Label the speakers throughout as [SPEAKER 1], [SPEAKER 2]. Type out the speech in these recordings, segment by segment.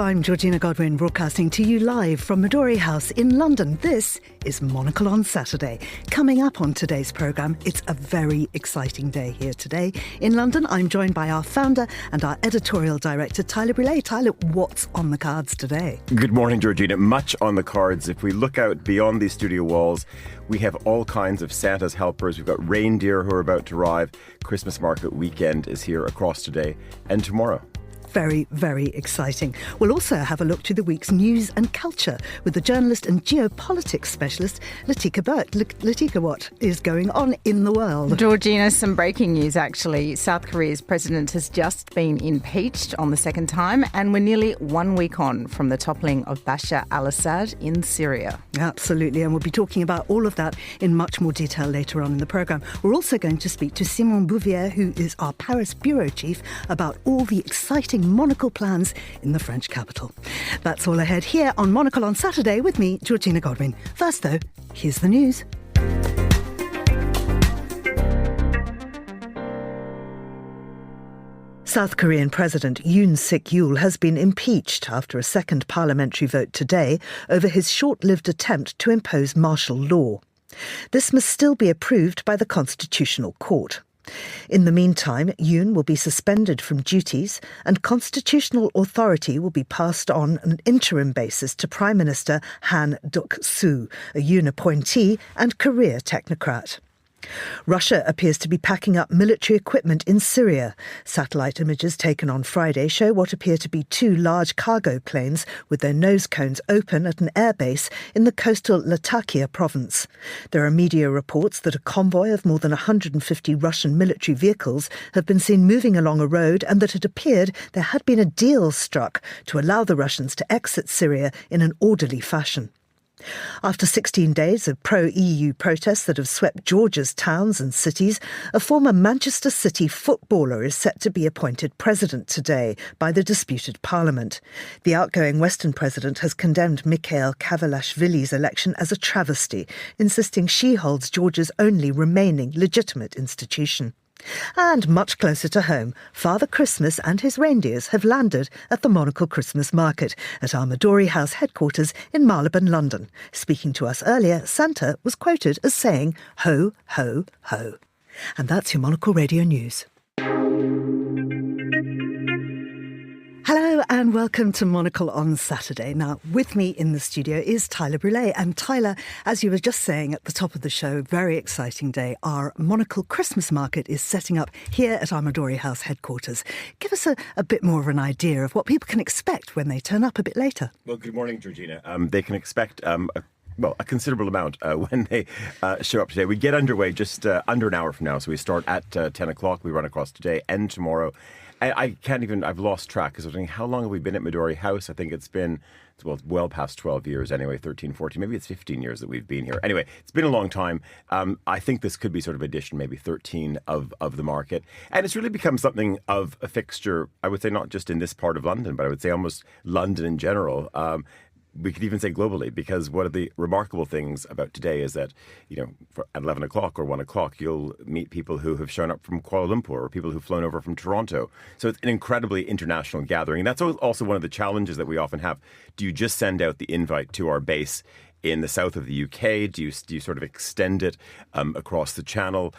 [SPEAKER 1] I'm Georgina Godwin, broadcasting to you live from Midori House in London. This is Monocle on Saturday. Coming up on today's programme, it's a very exciting day here today. In London, I'm joined by our founder and our editorial director, Tyler Brûlé. Tyler, what's on the cards today?
[SPEAKER 2] Good morning, Georgina. Much on the cards. If we look out beyond these studio walls, we have all kinds of Santa's helpers. We've got reindeer who are about to arrive. Christmas market weekend is here across today and tomorrow.
[SPEAKER 1] Very, very exciting. We'll also have a look to the week's news and culture with the journalist and geopolitics specialist, Latika Bourke. Latika, what is going on in the world?
[SPEAKER 3] Georgina, some breaking news actually. South Korea's president has just been impeached on the second time, and we're nearly 1 week on from the toppling of Bashar al-Assad in Syria.
[SPEAKER 1] Absolutely, and we'll be talking about all of that in much more detail later on in the programme. We're also going to speak to Simon Bouvier, who is our Paris bureau chief, about all the exciting Monocle plans in the French capital. That's all ahead here on Monocle on Saturday with me, Georgina Godwin. First though, here's the news. South Korean President Yoon Suk-yeol has been impeached after a second parliamentary vote today over his short-lived attempt to impose martial law. This must still be approved by the Constitutional Court. In the meantime, Yoon will be suspended from duties and constitutional authority will be passed on an interim basis to Prime Minister Han Duck-soo, a Yoon appointee and career technocrat. Russia appears to be packing up military equipment in Syria. Satellite images taken on Friday show what appear to be two large cargo planes with their nose cones open at an airbase in the coastal Latakia province. There are media reports that a convoy of more than 150 Russian military vehicles have been seen moving along a road and that it appeared there had been a deal struck to allow the Russians to exit Syria in an orderly fashion. After 16 days of pro-EU protests that have swept Georgia's towns and cities, a former Manchester City footballer is set to be appointed president today by the disputed parliament. The outgoing Western president has condemned Mikhail Kavalashvili's election as a travesty, insisting she holds Georgia's only remaining legitimate institution. And much closer to home, Father Christmas and his reindeers have landed at the Monocle Christmas Market at our Midori House headquarters in Marylebone, London. Speaking to us earlier, Santa was quoted as saying, "Ho, ho, ho." And that's your Monocle Radio News. Hello and welcome to Monocle on Saturday. Now, with me in the studio is Tyler Brûlé. And Tyler, as you were just saying at the top of the show, very exciting day. Our Monocle Christmas Market is setting up here at our Midori House headquarters. Give us a bit more of an idea of what people can expect when they turn up a bit later.
[SPEAKER 2] Well, good morning, Georgina. They can expect a considerable amount when they show up today. We get underway just under an hour from now. So we start at 10 o'clock. We run across today and tomorrow. I've lost track because I was thinking, how long have we been at Midori House? I think it's well past 12 years anyway, 13, 14, maybe it's 15 years that we've been here. Anyway, it's been a long time. I think this could be sort of edition maybe 13 of the market. And it's really become something of a fixture, I would say, not just in this part of London, but I would say almost London in general. We could even say globally, because one of the remarkable things about today is that, at 11 o'clock or 1 o'clock, you'll meet people who have shown up from Kuala Lumpur or people who've flown over from Toronto. So it's an incredibly international gathering. And that's also one of the challenges that we often have. Do you just send out the invite to our base in the south of the UK? Do you sort of extend it across the channel?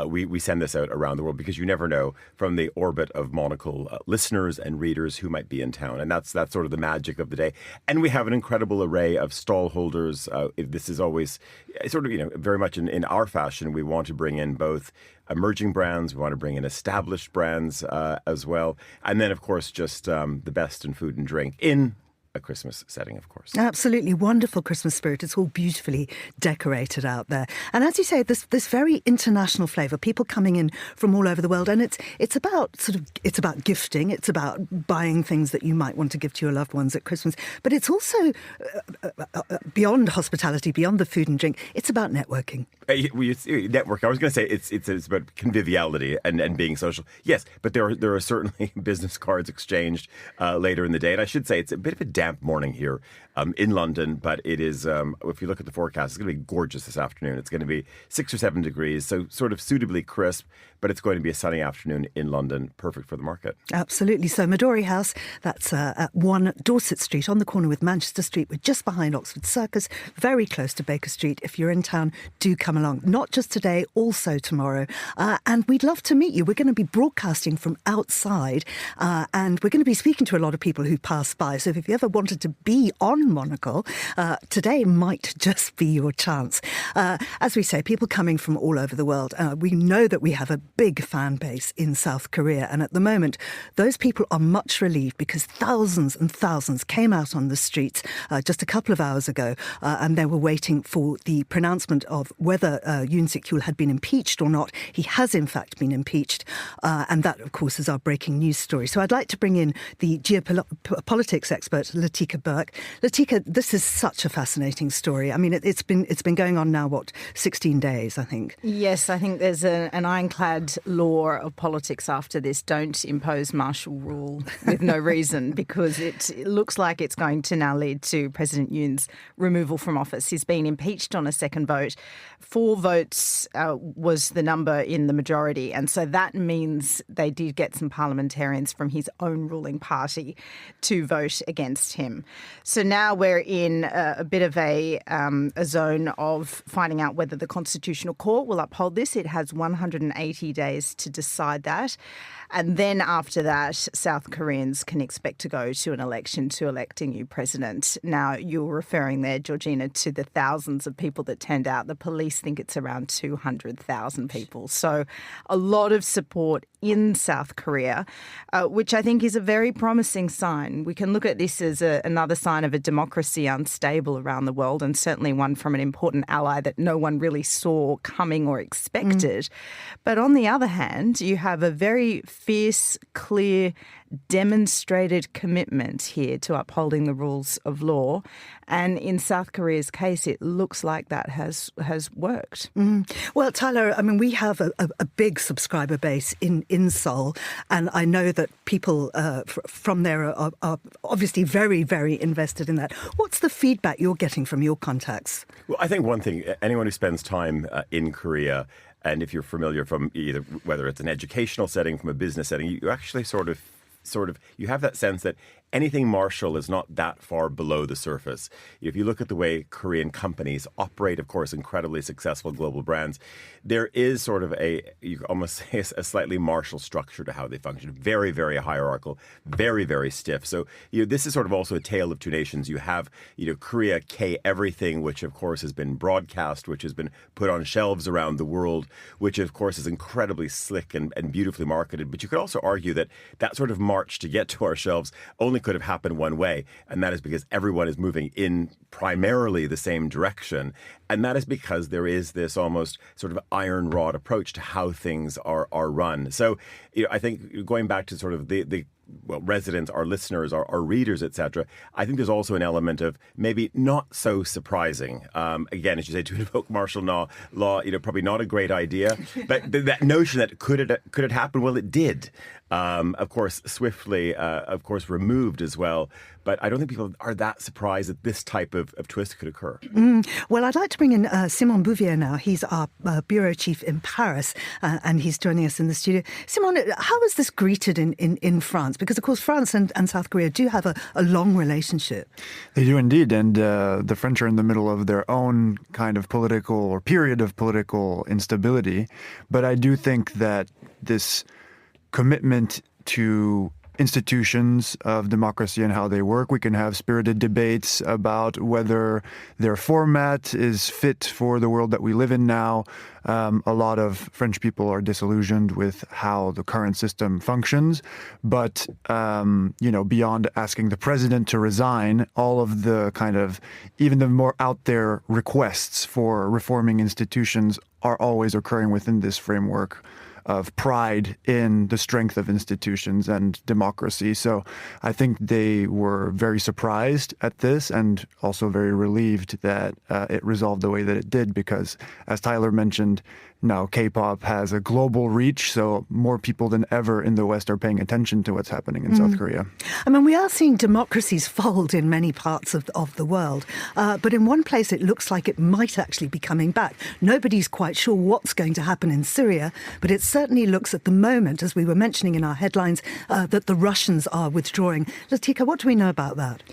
[SPEAKER 2] We send this out around the world because you never know from the orbit of Monocle listeners and readers who might be in town. And that's sort of the magic of the day. And we have an incredible array of stall holders. This is always sort of, very much in our fashion. We want to bring in both emerging brands. We want to bring in established brands as well. And then, of course, just the best in food and drink in a Christmas setting, of course.
[SPEAKER 1] Absolutely wonderful Christmas spirit. It's all beautifully decorated out there. And as you say, this very international flavour, people coming in from all over the world. And it's about gifting. It's about buying things that you might want to give to your loved ones at Christmas. But it's also beyond hospitality, beyond the food and drink. It's about networking.
[SPEAKER 2] Network. I was going to say it's about conviviality and being social. Yes, but there are certainly business cards exchanged later in the day. And I should say it's a bit of a damp morning here in London, but it is, if you look at the forecast, it's going to be gorgeous this afternoon. It's going to be 6 or 7 degrees, so sort of suitably crisp, but it's going to be a sunny afternoon in London, perfect for the market.
[SPEAKER 1] Absolutely. So Midori House, that's at 1 Dorset Street on the corner with Manchester Street. We're just behind Oxford Circus, very close to Baker Street. If you're in town, do come along. Not just today, also tomorrow. And we'd love to meet you. We're going to be broadcasting from outside and we're going to be speaking to a lot of people who pass by. So if you ever wanted to be on Monocle, today might just be your chance. As we say, people coming from all over the world. We know that we have a big fan base in South Korea. And at the moment, those people are much relieved because thousands and thousands came out on the streets just a couple of hours ago and they were waiting for the pronouncement of whether Yoon Suk-yeol had been impeached or not. He has, in fact, been impeached. And that, of course, is our breaking news story. So I'd like to bring in the geopolitics expert, Latika Bourke. Latika, this is such a fascinating story. I mean, it's been going on now, 16 days, I think.
[SPEAKER 3] Yes, I think there's an ironclad law of politics after this. Don't impose martial rule with no reason, because it looks like it's going to now lead to President Yoon's removal from office. He's been impeached on a second vote. 4 votes was the number in the majority, and so that means they did get some parliamentarians from his own ruling party to vote against him. So now we're in a bit of a zone of finding out whether the Constitutional Court will uphold this. It has 180 days to decide that. And then after that, South Koreans can expect to go to an election to elect a new president. Now, you're referring there, Georgina, to the thousands of people that turned out. The police think it's around 200,000 people. So a lot of support in South Korea, which I think is a very promising sign. We can look at this as another sign of a democracy unstable around the world, and certainly one from an important ally that no one really saw coming or expected. But on the other hand, you have a very fierce, clear, demonstrated commitment here to upholding the rules of law. And in South Korea's case, it looks like that has worked.
[SPEAKER 1] Well, Tyler, I mean, we have a big subscriber base in Seoul, and I know that people from there are obviously very, very invested in that. What's the feedback you're getting from your contacts?
[SPEAKER 2] Well, I think one thing, anyone who spends time in Korea, and if you're familiar from either whether it's an educational setting, from a business setting, you actually sort of you have that sense that anything martial is not that far below the surface. If you look at the way Korean companies operate, of course, incredibly successful global brands, there is sort of you could almost say a slightly martial structure to how they function. Very, very hierarchical, very, very stiff. So, this is sort of also a tale of two nations. You have, Korea K everything, which of course has been broadcast, which has been put on shelves around the world, which of course is incredibly slick and beautifully marketed. But you could also argue that sort of march to get to our shelves only could have happened one way, and that is because everyone is moving in primarily the same direction. And that is because there is this almost sort of iron rod approach to how things are run. So, I think going back to sort of the residents, our listeners, our readers, etc., I think there's also an element of maybe not so surprising. Again, as you say, to invoke martial law, probably not a great idea. But that notion that could it happen? Well, it did. Of course, swiftly, removed as well. But I don't think people are that surprised that this type of twist could occur.
[SPEAKER 1] Well, I'd like to bring in Simon Bouvier now. He's our bureau chief in Paris, and he's joining us in the studio. Simon, how is this greeted in France? Because, of course, France and South Korea do have a long relationship.
[SPEAKER 4] They do indeed, and the French are in the middle of their own kind of political or period of political instability. But I do think that this commitment to institutions of democracy and how they work. We can have spirited debates about whether their format is fit for the world that we live in now. A lot of French people are disillusioned with how the current system functions. But, beyond asking the president to resign, all of the kind of, even the more out there requests for reforming institutions are always occurring within this framework of pride in the strength of institutions and democracy. So I think they were very surprised at this and also very relieved that it resolved the way that it did, because, as Tyler mentioned, now K-pop has a global reach, so more people than ever in the West are paying attention to what's happening in South Korea.
[SPEAKER 1] I mean, we are seeing democracies fold in many parts of the world, but in one place it looks like it might actually be coming back. Nobody's quite sure what's going to happen in Syria, but it certainly looks at the moment, as we were mentioning in our headlines, that the Russians are withdrawing. Latika, what do we know about that?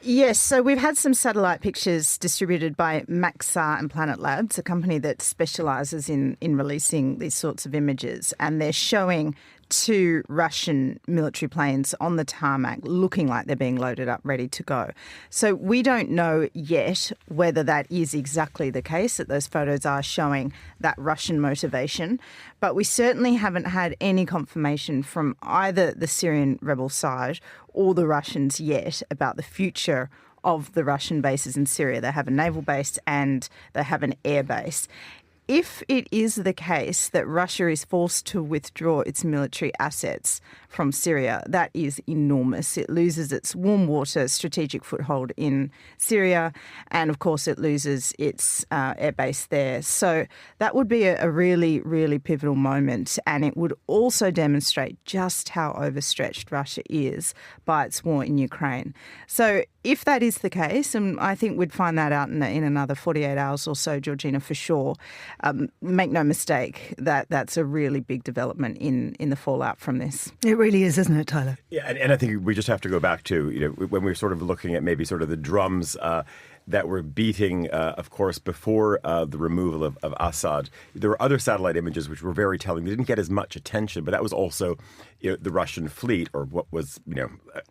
[SPEAKER 3] Yes, so we've had some satellite pictures distributed by Maxar and Planet Labs, a company that specialises in releasing these sorts of images, and they're showing 2 Russian military planes on the tarmac looking like they're being loaded up, ready to go. So we don't know yet whether that is exactly the case, that those photos are showing that Russian motivation, but we certainly haven't had any confirmation from either the Syrian rebel side or the Russians yet about the future of the Russian bases in Syria. They have a naval base and they have an air base. If it is the case that Russia is forced to withdraw its military assets from Syria, that is enormous. It loses its warm water strategic foothold in Syria, and of course it loses its air base there. So that would be a really, really pivotal moment, and it would also demonstrate just how overstretched Russia is by its war in Ukraine. So if that is the case, and I think we'd find that out in another 48 hours or so, Georgina, for sure, make no mistake that that's a really big development in the fallout from this.
[SPEAKER 1] It really is, isn't it, Tyler?
[SPEAKER 2] Yeah, and I think we just have to go back to, when we're sort of looking at maybe sort of the drums that were beating, of course, before the removal of Assad. There were other satellite images which were very telling. They didn't get as much attention, but that was also the Russian fleet, or what was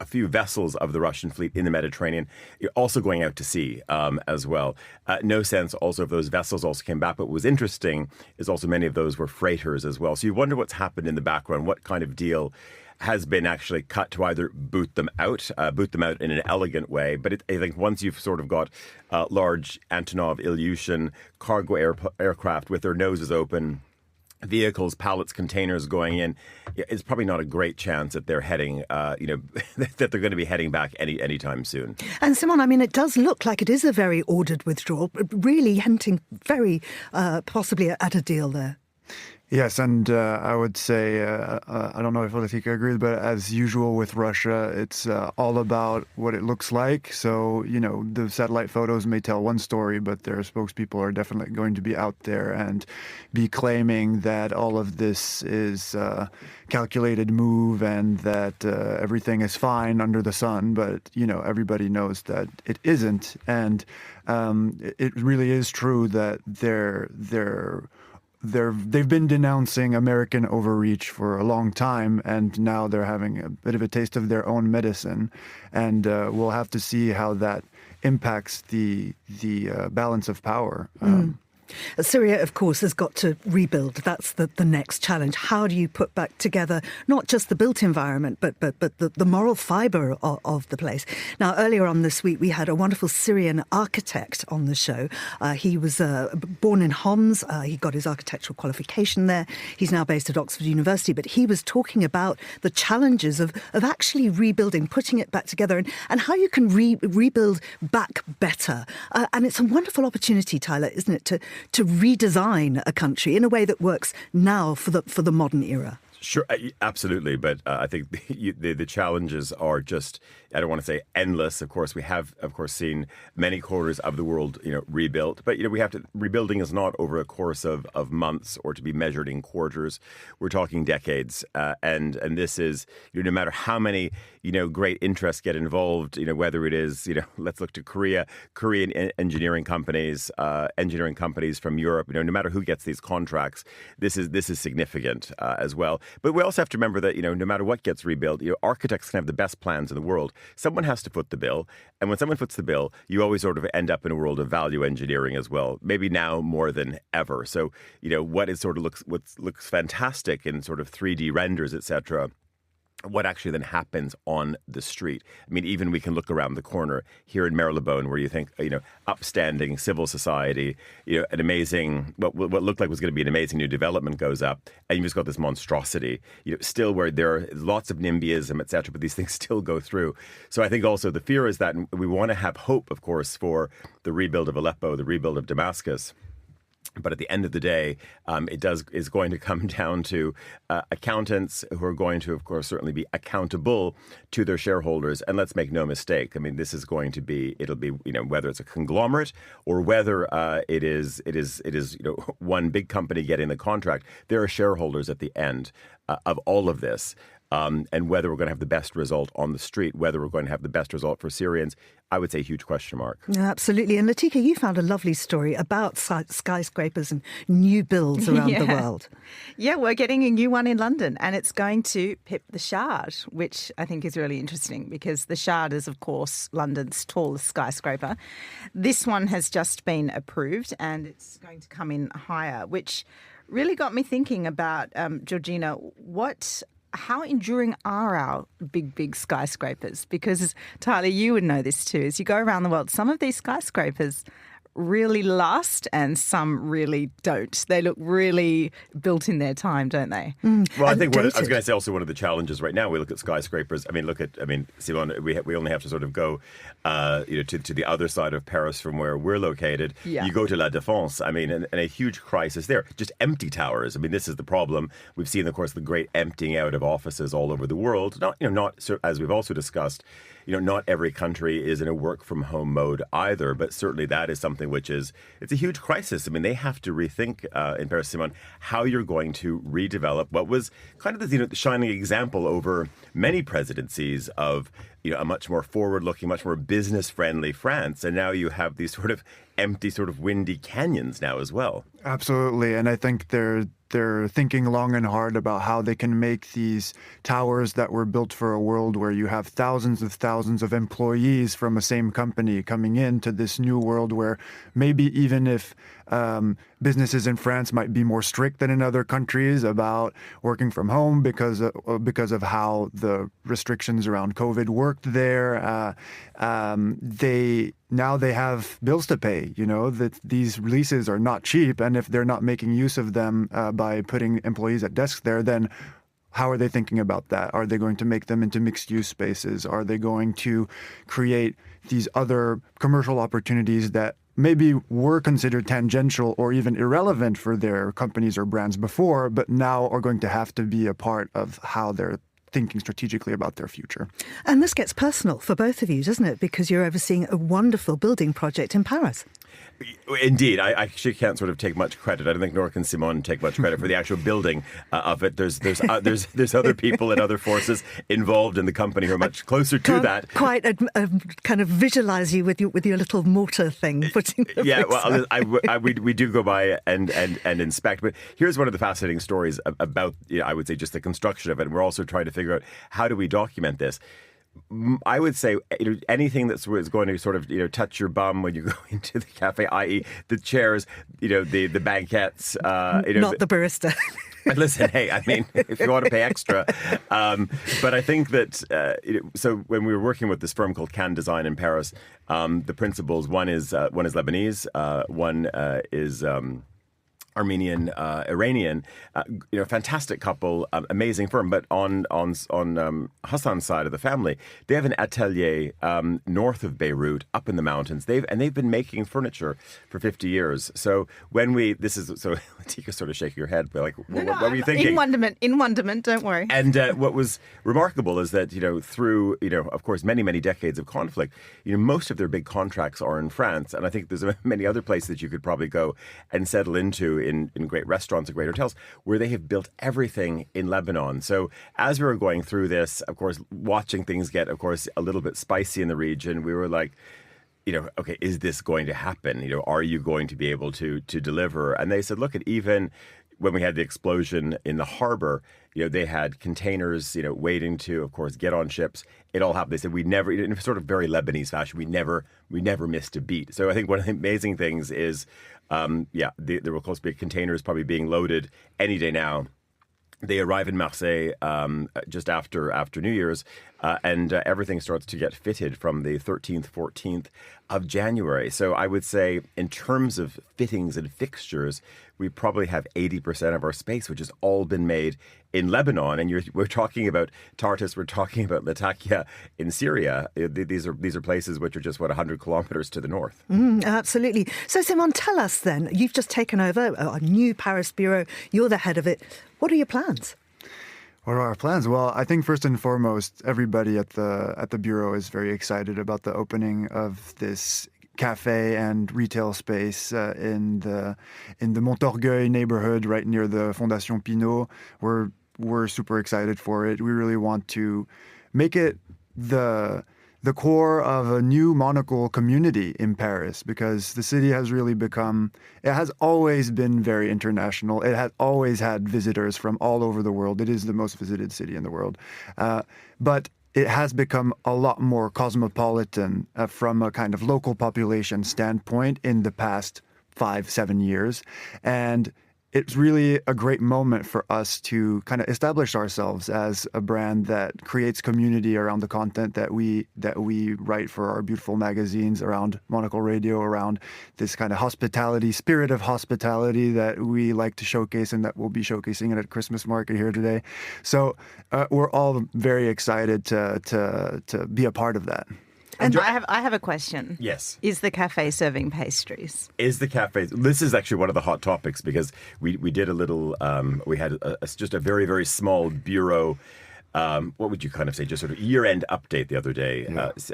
[SPEAKER 2] a few vessels of the Russian fleet in the Mediterranean, also going out to sea as well. No sense also if those vessels also came back. But what was interesting is also many of those were freighters as well. So you wonder what's happened in the background, what kind of deal has been actually cut to either boot them out in an elegant way. But I think once you've sort of got large Antonov Ilyushin cargo aircraft with their noses open, vehicles, pallets, containers going in, it's probably not a great chance that they're heading, that they're going to be heading back anytime soon.
[SPEAKER 1] And Simon, I mean, it does look like it is a very ordered withdrawal, really hinting very possibly at a deal there.
[SPEAKER 4] Yes, and I would say, I don't know if Latika agrees, but as usual with Russia, it's all about what it looks like. So, the satellite photos may tell one story, but their spokespeople are definitely going to be out there and be claiming that all of this is calculated move and that everything is fine under the sun. But, everybody knows that it isn't. And it really is true that they've been denouncing American overreach for a long time, and now they're having a bit of a taste of their own medicine. And we'll have to see how that impacts the balance of power.
[SPEAKER 1] Syria, of course, has got to rebuild. That's the next challenge. How do you put back together not just the built environment, but the moral fibre of the place? Now, earlier on this week, we had a wonderful Syrian architect on the show. He was born in Homs. He got his architectural qualification there. He's now based at Oxford University. But he was talking about the challenges of actually rebuilding, putting it back together, and how you can rebuild back better. And it's a wonderful opportunity, Tyler, isn't it, to redesign a country in a way that works now for the modern era.
[SPEAKER 2] Sure, absolutely. But I think the challenges are just, I don't want to say endless. Of course, we have, seen many quarters of the world, rebuilt. But, we have to, rebuilding is not over a course of months or to be measured in quarters. We're talking decades. And this is, no matter how many, great interests get involved, whether it is, let's look to Korean engineering companies from Europe, no matter who gets these contracts, this is significant as well. But we also have to remember that, no matter what gets rebuilt, architects can have the best plans in the world. Someone has to foot the bill. And when someone foots the bill, you always sort of end up in a world of value engineering as well, maybe now more than ever. So, what looks fantastic in sort of 3D renders, etc., what actually then happens on the street. I mean, even we can look around the corner here in Marylebone where you think, upstanding civil society, an amazing, what looked like was going to be an amazing new development goes up, and you just got this monstrosity, still where there are lots of NIMBYism, et cetera, but these things still go through. So I think also the fear is that we want to have hope, of course, for the rebuild of Aleppo, the rebuild of Damascus. But at the end of the day, is going to come down to accountants who are going to, of course, certainly be accountable to their shareholders. And let's make no mistake. I mean, this is going to be, it'll be, whether it's a conglomerate or whether it is one big company getting the contract. There are shareholders at the end of all of this. And whether we're going to have the best result on the street, whether we're going to have the best result for Syrians, I would say huge question mark.
[SPEAKER 1] Yeah, absolutely. And Latika, you found a lovely story about skyscrapers and new builds around the world.
[SPEAKER 3] Yeah, we're getting a new one in London, and it's going to pip the Shard, which I think is really interesting because the Shard is, of course, London's tallest skyscraper. This one has just been approved and it's going to come in higher, which really got me thinking about, Georgina, how enduring are our big skyscrapers? Because, Tyler, you would know this too. As you go around the world, some of these skyscrapers really last and some really don't. They look really built in their time, don't they?
[SPEAKER 2] Well, I think I was going to say also one of the challenges right now, we look at skyscrapers. Simone, we only have to sort of go, to the other side of Paris from where we're located.
[SPEAKER 3] Yeah.
[SPEAKER 2] You go to La Défense, and a huge crisis there. Just empty towers. This is the problem. We've seen, of course, the great emptying out of offices all over the world. Not as we've also discussed, not every country is in a work from home mode either, but certainly that is something which it's a huge crisis. They have to rethink in Paris, Simone, how you're going to redevelop what was kind of the shining example over many presidencies of a much more forward-looking, much more business-friendly France. And now you have these sort of empty, sort of windy canyons now as well.
[SPEAKER 4] Absolutely. And I think they're thinking long and hard about how they can make these towers that were built for a world where you have thousands of employees from a same company coming into this new world where maybe even if businesses in France might be more strict than in other countries about working from home because of how the restrictions around COVID worked there, they have bills to pay. That these leases are not cheap, and if they're not making use of them by putting employees at desks there, then how are they thinking about that? Are they going to make them into mixed-use spaces? Are they going to create these other commercial opportunities that maybe were considered tangential or even irrelevant for their companies or brands before, but now are going to have to be a part of how they're thinking strategically about their future?
[SPEAKER 1] And this gets personal for both of you, doesn't it? Because you're overseeing a wonderful building project in Paris.
[SPEAKER 2] Indeed. I actually can't sort of take much credit. I don't think Nork and Simone take much credit for the actual building of it. There's other people and other forces involved in the company who are much closer to that.
[SPEAKER 1] Quite kind of visualize you with your little mortar thing. Putting
[SPEAKER 2] we do go by and inspect. But here's one of the fascinating stories about, I would say, just the construction of it. And we're also trying to figure out how do we document this. I would say anything that's going to sort of touch your bum when you go into the cafe, i.e. the chairs, the banquettes,
[SPEAKER 1] not the barista.
[SPEAKER 2] Listen, hey, if you want to pay extra, but I think that so when we were working with this firm called Cannes Design in Paris, the principals one is Lebanese, one is Armenian, Iranian, fantastic couple, amazing firm. But on Hassan's side of the family, they have an atelier north of Beirut, up in the mountains. They've been making furniture for 50 years. So Latika's sort of shaking her head, but what were you thinking?
[SPEAKER 3] In wonderment, don't worry.
[SPEAKER 2] And what was remarkable is that through of course many decades of conflict, most of their big contracts are in France, and I think there's many other places that you could probably go and settle into in great restaurants and great hotels where they have built everything in Lebanon. So as we were going through this, of course, watching things get, of course, a little bit spicy in the region, we were like, okay, is this going to happen? Are you going to be able to deliver? And they said, look, even when we had the explosion in the harbor, they had containers, waiting to, of course, get on ships. It all happened. They said we never, in a sort of very Lebanese fashion, we never missed a beat. So I think one of the amazing things is, there will close to be containers probably being loaded any day now. They arrive in Marseille just after New Year's, and everything starts to get fitted from the 13th, 14th of January. So I would say in terms of fittings and fixtures, we probably have 80% of our space, which has all been made in Lebanon. And we're talking about Tartus, we're talking about Latakia in Syria. These are places which are just, 100 kilometers to the north.
[SPEAKER 1] Absolutely. So, Simon, tell us then, you've just taken over a new Paris bureau. You're the head of it. What are your plans?
[SPEAKER 4] What are our plans? Well, I think first and foremost, everybody at the bureau is very excited about the opening of this cafe and retail space in the Montorgueil neighborhood, right near the Fondation Pinault. We're super excited for it. We really want to make it the core of a new Monocle community in Paris, because the city has really it has always been very international. It has always had visitors from all over the world. It is the most visited city in the world. But it has become a lot more cosmopolitan from a kind of local population standpoint in the past 5-7 years. And it's really a great moment for us to kind of establish ourselves as a brand that creates community around the content that we write for our beautiful magazines, around Monocle Radio, around this kind of spirit of hospitality that we like to showcase and that we'll be showcasing at Christmas market here today. So we're all very excited to be a part of that.
[SPEAKER 3] And I have a question.
[SPEAKER 2] Yes.
[SPEAKER 3] Is the cafe serving pastries?
[SPEAKER 2] This is actually one of the hot topics, because we did a little, we had just a very, very small bureau, what would you kind of say, just sort of year-end update the other day,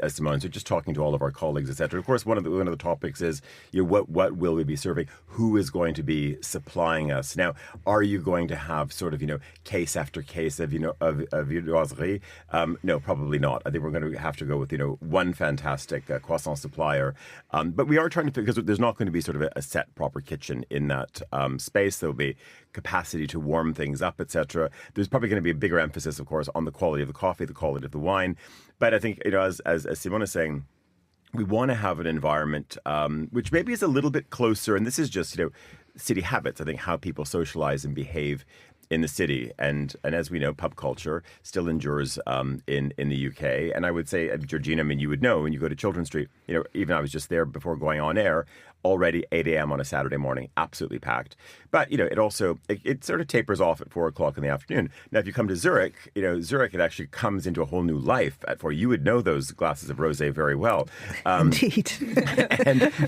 [SPEAKER 2] Simone. So just talking to all of our colleagues, etc. Of course, one of the topics is, what will we be serving? Who is going to be supplying us? Now, are you going to have sort of case after case of viennoiserie? No, probably not. I think we're going to have to go with one fantastic croissant supplier. But we are trying to, because there's not going to be sort of a set proper kitchen in that space. There'll be capacity to warm things up, etc. There's probably going to be a bigger emphasis, of course, on the quality of the coffee, the quality of the wine. But I think, as Simone is saying, we want to have an environment which maybe is a little bit closer, and this is just, city habits, I think, how people socialize and behave in the city. And as we know, pub culture still endures in the UK. And I would say, Georgina, you would know, when you go to Children's Street, even I was just there before going on air, already 8 a.m. on a Saturday morning, absolutely packed. But, it also, it sort of tapers off at 4 o'clock in the afternoon. Now, if you come to Zurich, Zurich, it actually comes into a whole new life at 4. You would know those glasses of rosé very well.
[SPEAKER 1] Indeed.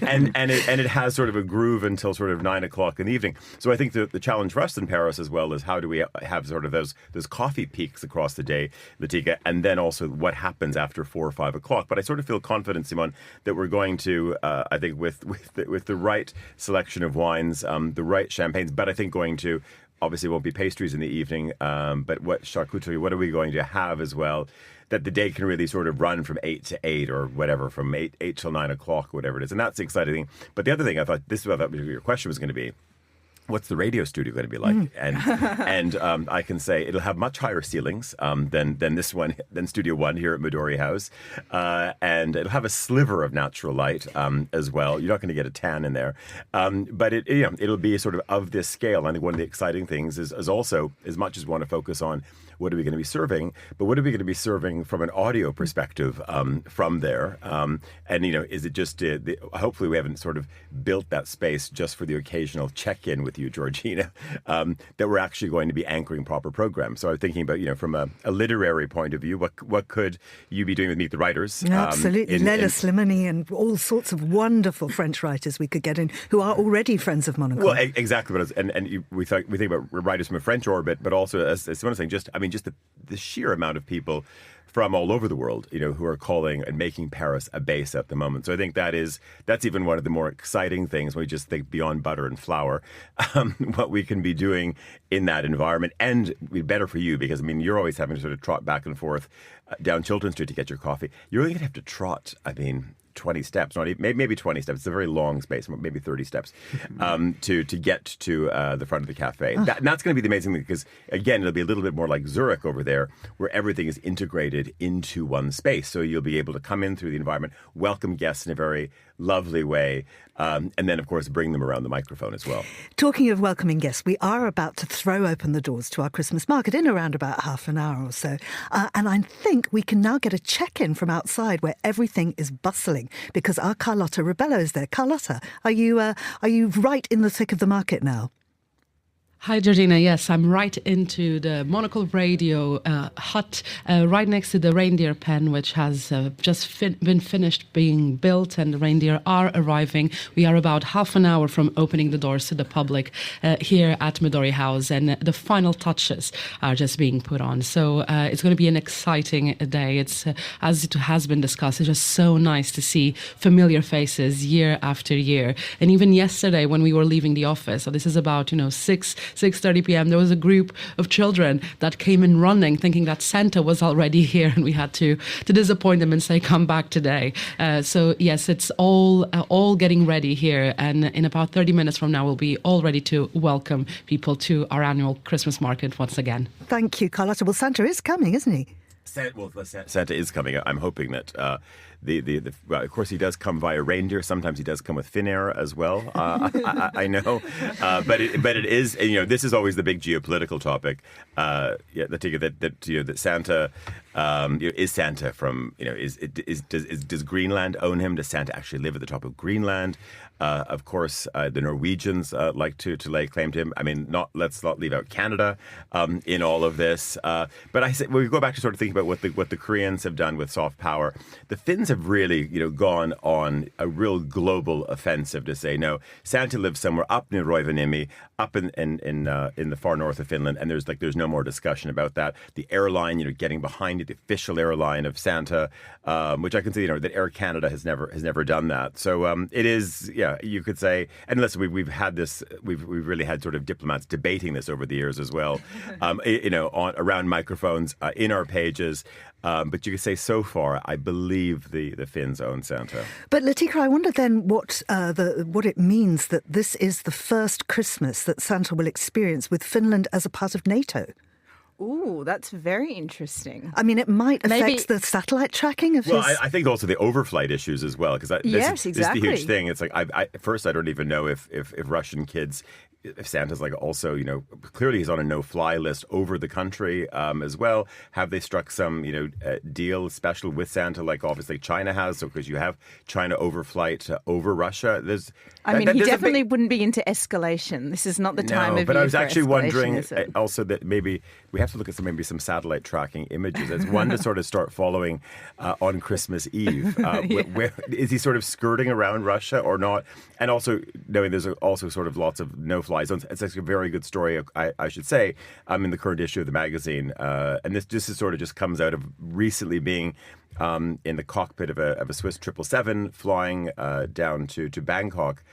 [SPEAKER 2] and it has sort of a groove until sort of 9 o'clock in the evening. So I think the challenge for us in Paris as well is, how do we have sort of those coffee peaks across the day, Latika, and then also what happens after 4 or 5 o'clock. But I sort of feel confident, Simone, that we're going to, I think with the right selection of wines, the right champagnes, but I think going to, obviously won't be pastries in the evening, but what charcuterie, what are we going to have as well, that the day can really sort of run from 8 to 8 or whatever, from 8 till 9 o'clock, whatever it is. And that's the exciting thing. But the other thing, I thought your question was going to be, what's the radio studio going to be like? And I can say it'll have much higher ceilings than this one, than Studio One here at Midori House, and it'll have a sliver of natural light as well. You're not going to get a tan in there, but it'll be sort of this scale. I think one of the exciting things is also, as much as we want to focus on what are we going to be serving, but what are we going to be serving from an audio perspective from there? And is it just hopefully we haven't sort of built that space just for the occasional check-in with you, Georgina, that we're actually going to be anchoring proper programs. So I'm thinking about, from a literary point of view, what could you be doing with Meet the Writers?
[SPEAKER 1] Absolutely. Leila Slimani and all sorts of wonderful French writers we could get in who are already friends of Monocle.
[SPEAKER 2] Well, exactly. We think about writers from a French orbit, but also, as someone was saying, just the sheer amount of people from all over the world, who are calling and making Paris a base at the moment. So I think that's even one of the more exciting things when we just think beyond butter and flour, what we can be doing in that environment. And it'd be better for you because, you're always having to sort of trot back and forth down Chiltern Street to get your coffee. You're only going to have to trot, 20 steps, not even, maybe 20 steps. It's a very long space, maybe 30 steps, to get to the front of the cafe. And that's going to be the amazing thing, because, again, it'll be a little bit more like Zurich over there, where everything is integrated into one space. So you'll be able to come in through the environment, welcome guests in a very lovely way, and then, of course, bring them around the microphone as well.
[SPEAKER 1] Talking of welcoming guests, we are about to throw open the doors to our Christmas market in around about half an hour or so. And I think we can now get a check-in from outside where everything is bustling, because our Carlotta Rebello is there. Carlotta, are you right in the thick of the market now?
[SPEAKER 5] Hi, Georgina. Yes, I'm right into the Monocle Radio hut, right next to the reindeer pen, which has just been finished being built, and the reindeer are arriving. We are about half an hour from opening the doors to the public here at Midori House, and the final touches are just being put on. So it's going to be an exciting day. It's, as it has been discussed, it's just so nice to see familiar faces year after year. And even yesterday when we were leaving the office, so this is about, 6:30 p.m., there was a group of children that came in running thinking that Santa was already here, and we had to disappoint them and say, come back today. So yes, it's all getting ready here, and in about 30 minutes from now we'll be all ready to welcome people to our annual Christmas market once again.
[SPEAKER 1] Thank you, Carlotta. Well, Santa is coming, isn't he?
[SPEAKER 2] Santa is coming. I'm hoping that well, of course, he does come via reindeer. Sometimes he does come with Finnair as well. I know, but it is. This is always the big geopolitical topic. Latika, that Santa is Santa from does Greenland own him? Does Santa actually live at the top of Greenland? Of course, the Norwegians like to lay claim to him. I mean, let's not leave out Canada in all of this. But I say we go back to sort of thinking about what the Koreans have done with soft power. The Finns have really gone on a real global offensive to say no. Santa lives somewhere up near Rovaniemi, up in the far north of Finland, and there's no more discussion about that. The airline, getting behind it, the official airline of Santa, which I can see, that Air Canada has never done that. So it is. Yeah, you could say, and listen, we've had this, we've really had sort of diplomats debating this over the years as well, around microphones, in our pages. But you could say so far, I believe the Finns own Santa.
[SPEAKER 1] But Latika, I wonder then what it means that this is the first Christmas that Santa will experience with Finland as a part of NATO.
[SPEAKER 3] Ooh, that's very interesting.
[SPEAKER 1] I mean, it might affect the satellite tracking of his...
[SPEAKER 2] Well, I think also the overflight issues as well, because this is the huge thing. It's like, at first, I don't even know if Russian kids... If Santa's also, clearly he's on a no-fly list over the country as well. Have they struck some, deal special with Santa, like obviously China has? So because you have China overflight over Russia,
[SPEAKER 3] he definitely wouldn't be into escalation. This is not the time of year.
[SPEAKER 2] But I was actually wondering
[SPEAKER 3] escalation.
[SPEAKER 2] Also that maybe we have to look at some satellite tracking images. It's one to sort of start following on Christmas Eve. Where is he sort of skirting around Russia or not? And also knowing there's also sort of lots of no-fly zones. It's actually a very good story, I should say, in the current issue of the magazine. And this just comes out of recently being in the cockpit of a Swiss 777 flying down to Bangkok,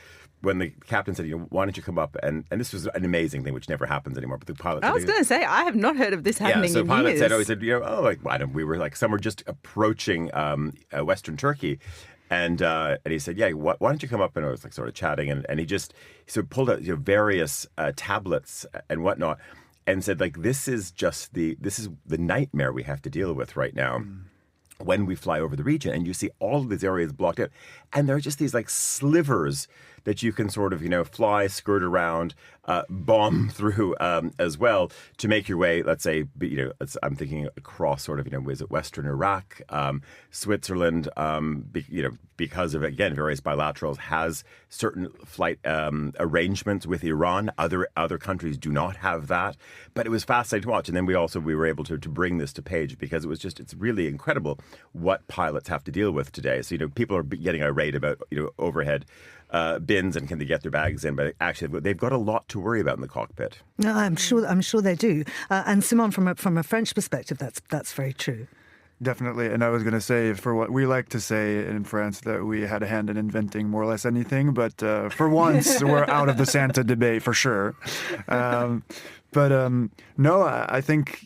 [SPEAKER 2] when the captain said, why don't you come up? And this was an amazing thing, which never happens anymore. But the pilot said,
[SPEAKER 3] I was going to say, I have not heard of this happening in years.
[SPEAKER 2] So the pilot said, we were somewhere just approaching Western Turkey. And he said, why don't you come up? And I was sort of chatting. And he sort of pulled out various tablets and whatnot and said, this is the nightmare we have to deal with right now. When we fly over the region, and you see all of these areas blocked out, and there are just these slivers that you can sort of fly, skirt around, bomb through as well to make your way. Let's say I'm thinking across sort of is it Western Iraq, Switzerland, because of again various bilaterals has certain flight arrangements with Iran. Other countries do not have that, but it was fascinating to watch. And then we were able to bring this to page because it's really incredible what pilots have to deal with today. So people are getting irate about overhead bins and can they get their bags in, but actually they've got a lot to worry about in the cockpit.
[SPEAKER 1] No, I'm sure they do. And Simon, from a French perspective, that's very true.
[SPEAKER 4] Definitely. And I was going to say, for what we like to say in France, that we had a hand in inventing more or less anything, but for once we're out of the Santa debate for sure. No, I think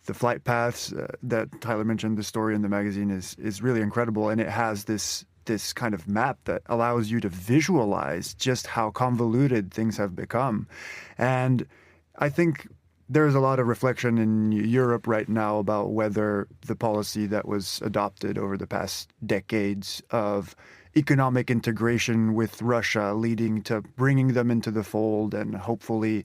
[SPEAKER 4] the flight paths that Tyler mentioned, the story in the magazine is really incredible, and it has this kind of map that allows you to visualize just how convoluted things have become. And I think there's a lot of reflection in Europe right now about whether the policy that was adopted over the past decades of economic integration with Russia leading to bringing them into the fold and hopefully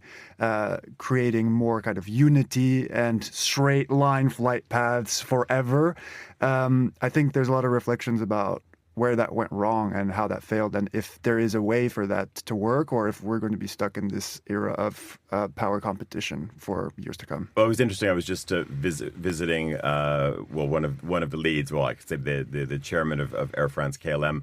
[SPEAKER 4] creating more kind of unity and straight line flight paths forever. I think there's a lot of reflections about where that went wrong and how that failed, and if there is a way for that to work, or if we're going to be stuck in this era of power competition for years to come.
[SPEAKER 2] Well, it was interesting. I was just visiting one of the leads. Well, I could say the chairman of Air France KLM.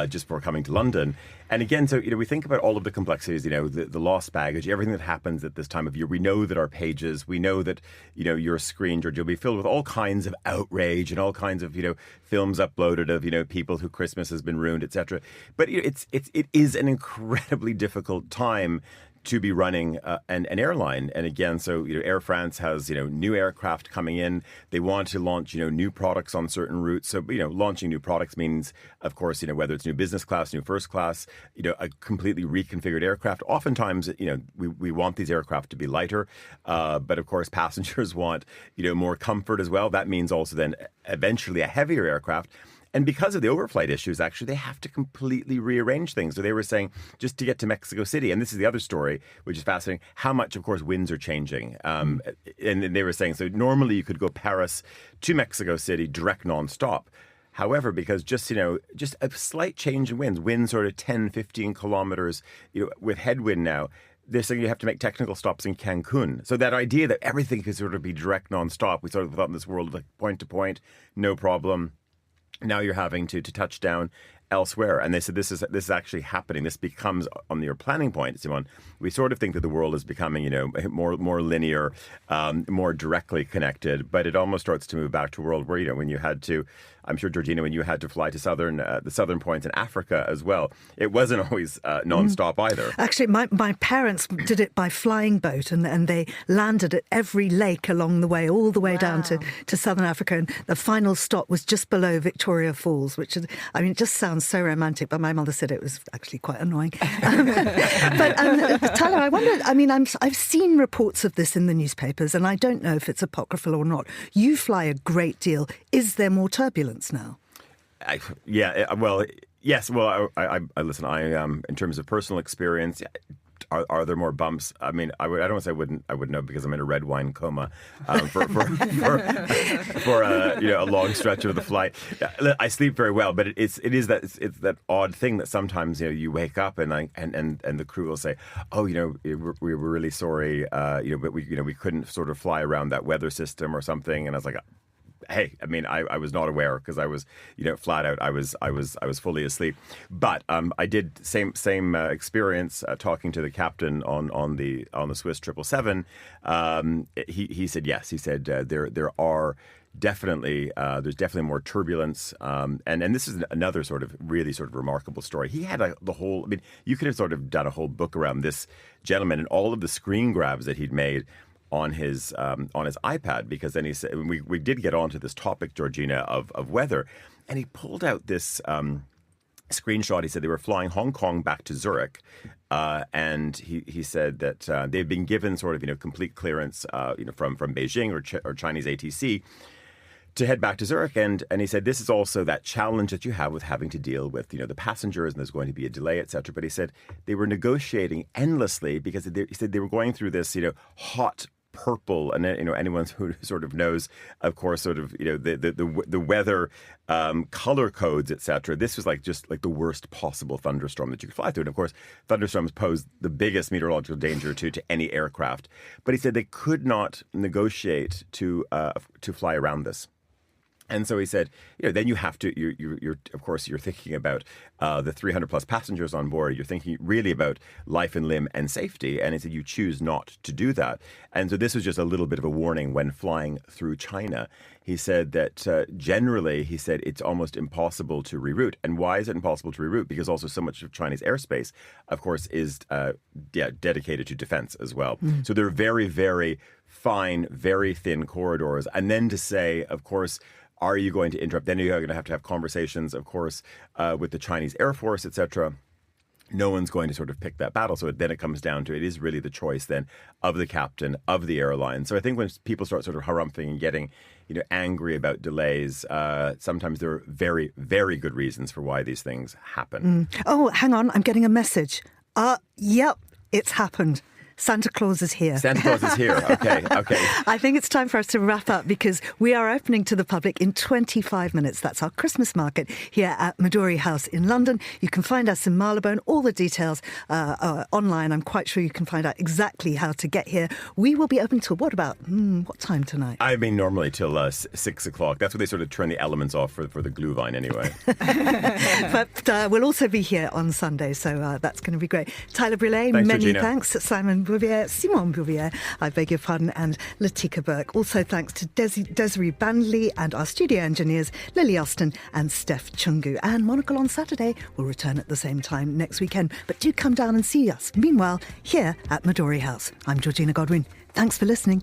[SPEAKER 2] Just before coming to London. And again, so, we think about all of the complexities, the lost baggage, everything that happens at this time of year. We know that our pages, we know that, your screen, George, you'll be filled with all kinds of outrage and all kinds of, films uploaded of, people who Christmas has been ruined, etc. But it is an incredibly difficult time to be running an airline. And again, so Air France has new aircraft coming in. They want to launch new products on certain routes. So launching new products means, of course, whether it's new business class, new first class, a completely reconfigured aircraft. Oftentimes, we want these aircraft to be lighter, but of course passengers want more comfort as well. That means also then eventually a heavier aircraft. And because of the overflight issues, actually, they have to completely rearrange things. So they were saying, just to get to Mexico City, and this is the other story, which is fascinating, how much, of course, winds are changing. And they were saying, so normally you could go Paris to Mexico City direct nonstop. However, because just a slight change in winds sort of 10, 15 kilometers, with headwind now, they're saying you have to make technical stops in Cancun. So that idea that everything could sort of be direct nonstop, we sort of thought in this world, like point to point, no problem. Now you're having to touch down elsewhere. And they said this is actually happening. This becomes, on your planning point, Simon, we sort of think that the world is becoming, more linear, more directly connected. But it almost starts to move back to a world where, when you had to, I'm sure, Georgina, when you had to fly to the southern points in Africa as well, it wasn't always nonstop either.
[SPEAKER 1] Actually, my parents did it by flying boat, and they landed at every lake along the way, all the way down to southern Africa. And the final stop was just below Victoria Falls, which is, it just sounds so romantic, but my mother said it was actually quite annoying. But Tyler, I wonder, I've seen reports of this in the newspapers, and I don't know if it's apocryphal or not. You fly a great deal. Is there more turbulence now?
[SPEAKER 2] Yes. Well, I listen. In terms of personal experience, are there more bumps? I don't want to say I wouldn't know, because I'm in a red wine coma for a long stretch of the flight. I sleep very well, but it's that odd thing that sometimes you wake up and the crew will say, oh, we're really sorry, but we couldn't sort of fly around that weather system or something, and I was like, hey, I was not aware, because I was, flat out, I was fully asleep. But I did same experience talking to the captain on the Swiss 777. He said yes. He said there are definitely there's definitely more turbulence, and this is another sort of really sort of remarkable story. He had the whole. You could have sort of done a whole book around this gentleman and all of the screen grabs that he'd made on his iPad, because then he said, we did get onto this topic, Georgina, of weather, and he pulled out this screenshot. He said they were flying Hong Kong back to Zurich, and he said that they've been given sort of complete clearance from Beijing or Chinese ATC to head back to Zurich, and he said this is also that challenge that you have with having to deal with the passengers, and there's going to be a delay, etc. But he said they were negotiating endlessly, because he said they were going through this hot purple, and anyone who sort of knows, of course, sort of the weather color codes, etc. This was just like the worst possible thunderstorm that you could fly through, and of course thunderstorms pose the biggest meteorological danger to any aircraft. But he said they could not negotiate to fly around this. And so he said, then you have to, you're of course, you're thinking about the 300 plus passengers on board. You're thinking really about life and limb and safety. And he said, you choose not to do that. And so this was just a little bit of a warning when flying through China. He said that generally, he said, it's almost impossible to reroute. And why is it impossible to reroute? Because also so much of Chinese airspace, of course, is dedicated to defense as well. So they're very, very fine, very thin corridors. And then to say, of course, are you going to interrupt? Then you're going to have conversations, of course, with the Chinese Air Force, etc. No one's going to sort of pick that battle. So then it comes down to, it is really the choice then of the captain of the airline. So I think when people start sort of harumphing and getting, angry about delays, sometimes there are very, very good reasons for why these things happen.
[SPEAKER 1] Oh, hang on. I'm getting a message. Yep, it's happened. Santa Claus is here.
[SPEAKER 2] Santa Claus is here. Okay.
[SPEAKER 1] I think it's time for us to wrap up because we are opening to the public in 25 minutes. That's our Christmas market here at Midori House in London. You can find us in Marylebone. All the details are online. I'm quite sure you can find out exactly how to get here. We will be open till what time tonight?
[SPEAKER 2] I mean, normally till 6 o'clock. That's where they sort of turn the elements off for the glühwein anyway.
[SPEAKER 1] But we'll also be here on Sunday, so that's going to be great. Tyler Brûlé,
[SPEAKER 2] thanks,
[SPEAKER 1] many
[SPEAKER 2] Georgina.
[SPEAKER 1] thanks. Simon Bouvier, I beg your pardon, and Latika Bourke. Also thanks to Desiree Bandley and our studio engineers, Lily Austin and Steph Chungu. And Monocle on Saturday will return at the same time next weekend. But do come down and see us. Meanwhile, here at Midori House, I'm Georgina Godwin. Thanks for listening.